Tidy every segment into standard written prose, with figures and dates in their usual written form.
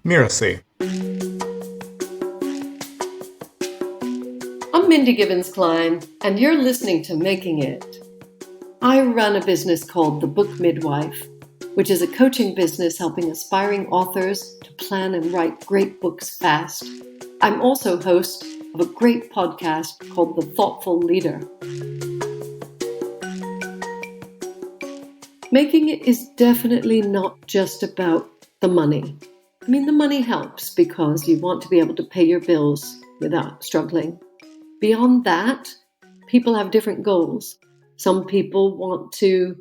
Mirasee. I'm Mindy Gibbins-Klein, and you're listening to Making It. I run a business called the Book Midwife, which is a coaching business helping aspiring authors to plan and write great books fast. I'm also host of a great podcast called The Thoughtful Leader. Making it is definitely not just about the money. I mean, the money helps because you want to be able to pay your bills without struggling. Beyond that, people have different goals. Some people want to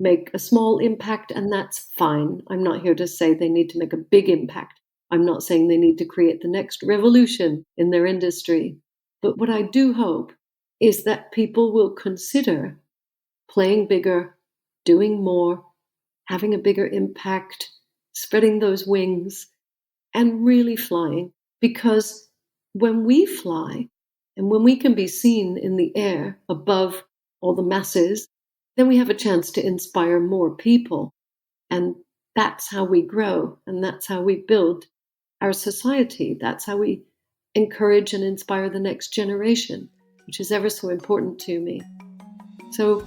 make a small impact, and that's fine. I'm not here to say they need to make a big impact. I'm not saying they need to create the next revolution in their industry. But what I do hope is that people will consider playing bigger, doing more, having a bigger impact, spreading those wings, and really flying. Because when we fly, and when we can be seen in the air above all the masses, then we have a chance to inspire more people. And that's how we grow, and that's how we build our society. That's how we encourage and inspire the next generation, which is ever so important to me. So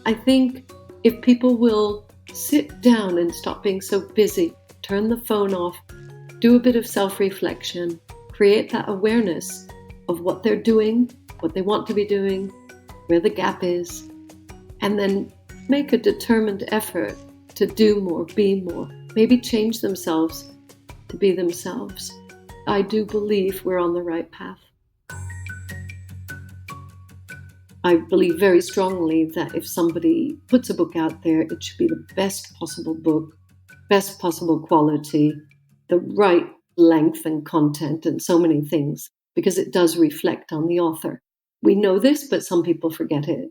I think if people will sit down and stop being so busy, turn the phone off, do a bit of self-reflection, create that awareness of what they're doing, what they want to be doing, where the gap is, and then make a determined effort to do more, be more, maybe change themselves to be themselves. I do believe we're on the right path. I believe very strongly that if somebody puts a book out there, it should be the best possible book, best possible quality, the right length and content and so many things, because it does reflect on the author. We know this, but some people forget it.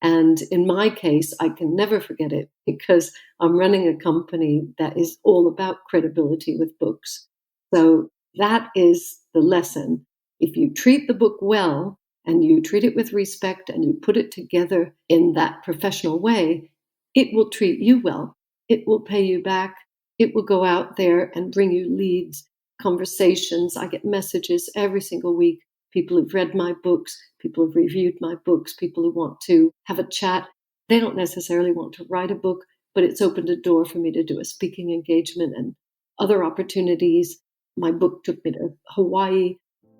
And in my case, I can never forget it because I'm running a company that is all about credibility with books. So that is the lesson. If you treat the book well and you treat it with respect and you put it together in that professional way, it will treat you well. It will pay you back. It will go out there and bring you leads, conversations. I get messages every single week. People who've read my books, people who've reviewed my books, people who want to have a chat. They don't necessarily want to write a book, but it's opened a door for me to do a speaking engagement and other opportunities. My book took me to Hawaii.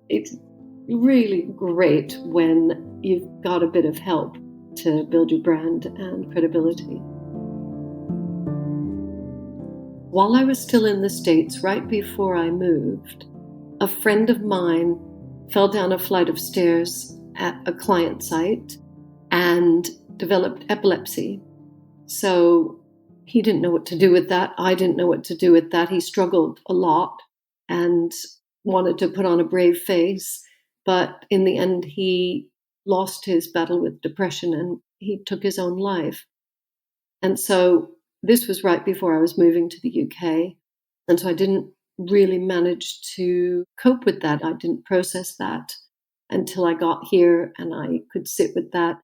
It's really great when you've got a bit of help to build your brand and credibility. While I was still in the States, right before I moved, a friend of mine fell down a flight of stairs at a client site and developed epilepsy. So he didn't know what to do with that. I didn't know what to do with that. He struggled a lot and wanted to put on a brave face. But in the end, he lost his battle with depression and he took his own life. And so this was right before I was moving to the UK. And so I didn't really manage to cope with that. I didn't process that until I got here and I could sit with that.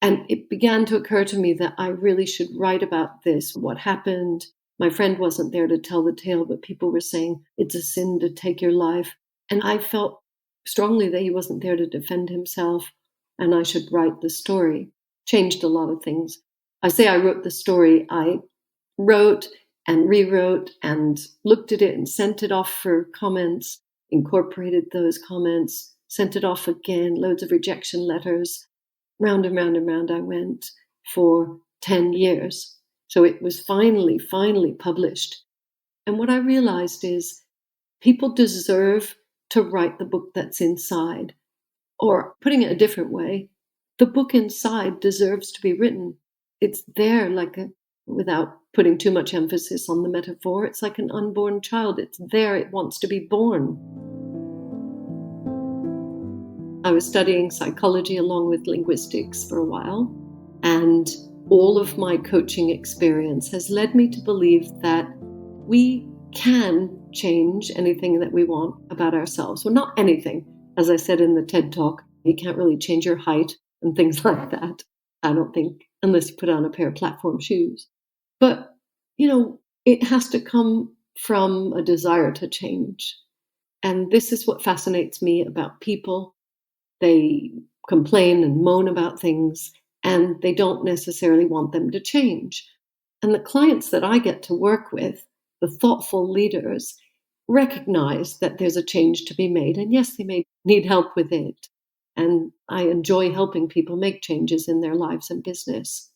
And it began to occur to me that I really should write about this, what happened. My friend wasn't there to tell the tale, but people were saying it's a sin to take your life. And I felt strongly that he wasn't there to defend himself and I should write the story. Changed a lot of things. I say I wrote the story. I wrote and rewrote and looked at it and sent it off for comments, incorporated those comments, sent it off again, loads of rejection letters. Round and round and round I went for 10 years. So it was finally published. And what I realized is people deserve to write the book that's inside. Or putting it a different way, the book inside deserves to be written. It's there without putting too much emphasis on the metaphor, it's like an unborn child. It's there, it wants to be born. I was studying psychology along with linguistics for a while, and all of my coaching experience has led me to believe that we can change anything that we want about ourselves. Well, not anything. As I said in the TED Talk, you can't really change your height and things like that, I don't think, unless you put on a pair of platform shoes. But, it has to come from a desire to change. And this is what fascinates me about people. They complain and moan about things, and they don't necessarily want them to change. And the clients that I get to work with, the thoughtful leaders, recognize that there's a change to be made. And yes, they may need help with it. And I enjoy helping people make changes in their lives and business.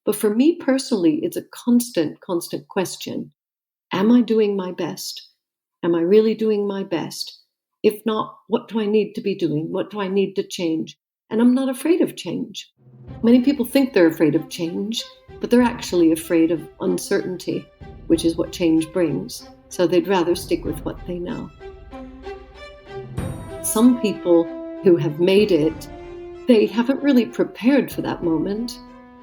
But for me personally, it's a constant question. Am I doing my best? Am I really doing my best? If not, what do I need to be doing? What do I need to change? And I'm not afraid of change. Many people think they're afraid of change, but they're actually afraid of uncertainty, which is what change brings. So they'd rather stick with what they know. Some people who have made it, they haven't really prepared for that moment.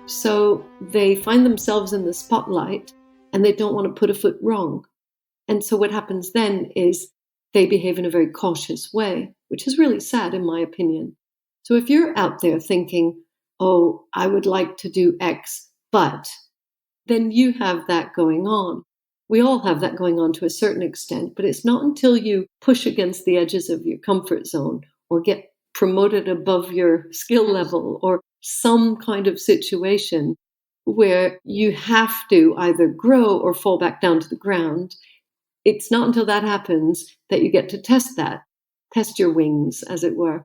So they find themselves in the spotlight and they don't want to put a foot wrong. And so what happens then is they behave in a very cautious way, which is really sad in my opinion. So if you're out there thinking, oh, I would like to do X, but then you have that going on. We all have that going on to a certain extent, but it's not until you push against the edges of your comfort zone or get promoted above your skill level or some kind of situation where you have to either grow or fall back down to the ground. It's not until that happens that you get to test your wings, as it were.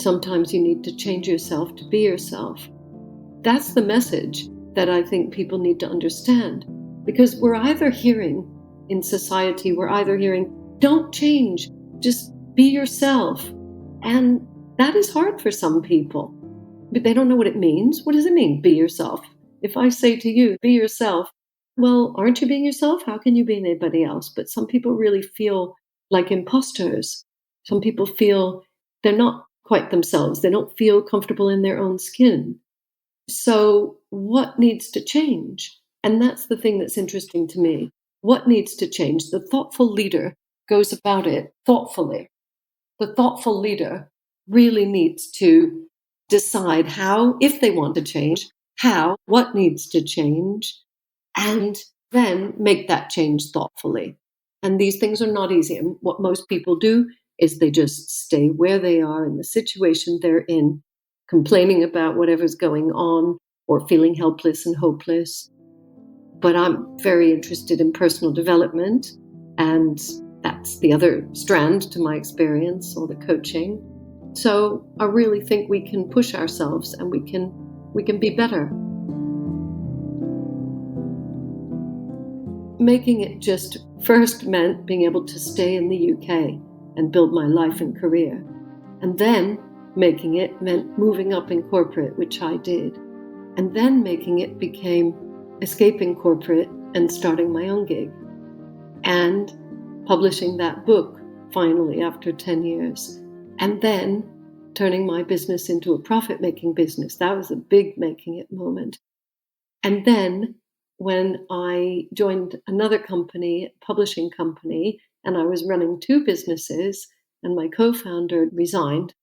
Sometimes you need to change yourself to be yourself. That's the message that I think people need to understand. Because we're either hearing, in society, don't change, just be yourself. And that is hard for some people. But they don't know what it means. What does it mean, be yourself? If I say to you, be yourself, well, aren't you being yourself? How can you be anybody else? But some people really feel like imposters. Some people feel they're not quite themselves. They don't feel comfortable in their own skin. So what needs to change? And that's the thing that's interesting to me. What needs to change? The thoughtful leader goes about it thoughtfully. The thoughtful leader really needs to decide how, if they want to change, what needs to change, and then make that change thoughtfully. And these things are not easy. And what most people do is they just stay where they are in the situation they're in, complaining about whatever's going on or feeling helpless and hopeless. But I'm very interested in personal development, and that's the other strand to my experience, or the coaching. So I really think we can push ourselves and we can be better. Making it just first meant being able to stay in the UK and build my life and career. And then making it meant moving up in corporate, which I did. And then making it became escaping corporate and starting my own gig. And publishing that book, finally, after 10 years. And then turning my business into a profit-making business. That was a big making it moment. And then when I joined another company, a publishing company, and I was running two businesses, and my co-founder resigned,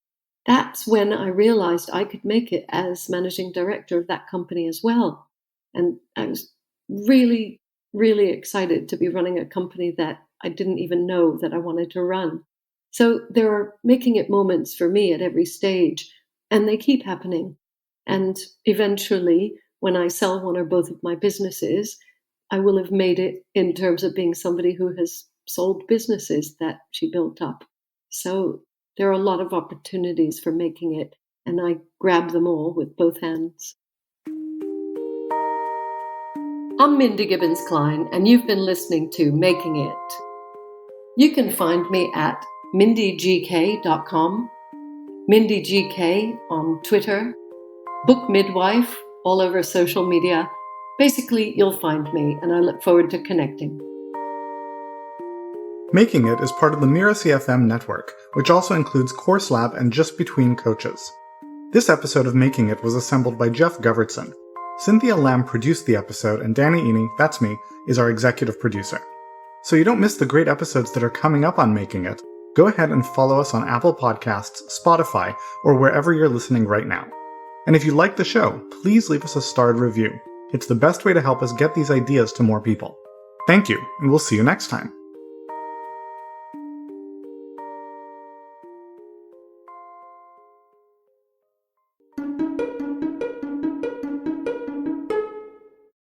that's when I realized I could make it as managing director of that company as well. And I was really, really excited to be running a company that I didn't even know that I wanted to run. So there are making it moments for me at every stage, and they keep happening. And eventually, when I sell one or both of my businesses, I will have made it in terms of being somebody who has sold businesses that she built up. So there are a lot of opportunities for making it, and I grab them all with both hands. I'm Mindy Gibbins-Klein, and you've been listening to Making It. You can find me at mindygk.com, MindyGK on Twitter, Book Midwife all over social media. Basically, you'll find me, and I look forward to connecting. Making It is part of the Mirasee FM network, which also includes Course Lab and Just Between Coaches. This episode of Making It was assembled by Jeff Govertson. Cynthia Lamb produced the episode, and Danny Eny, that's me, is our executive producer. So you don't miss the great episodes that are coming up on Making It, go ahead and follow us on Apple Podcasts, Spotify, or wherever you're listening right now. And if you like the show, please leave us a starred review. It's the best way to help us get these ideas to more people. Thank you, and we'll see you next time.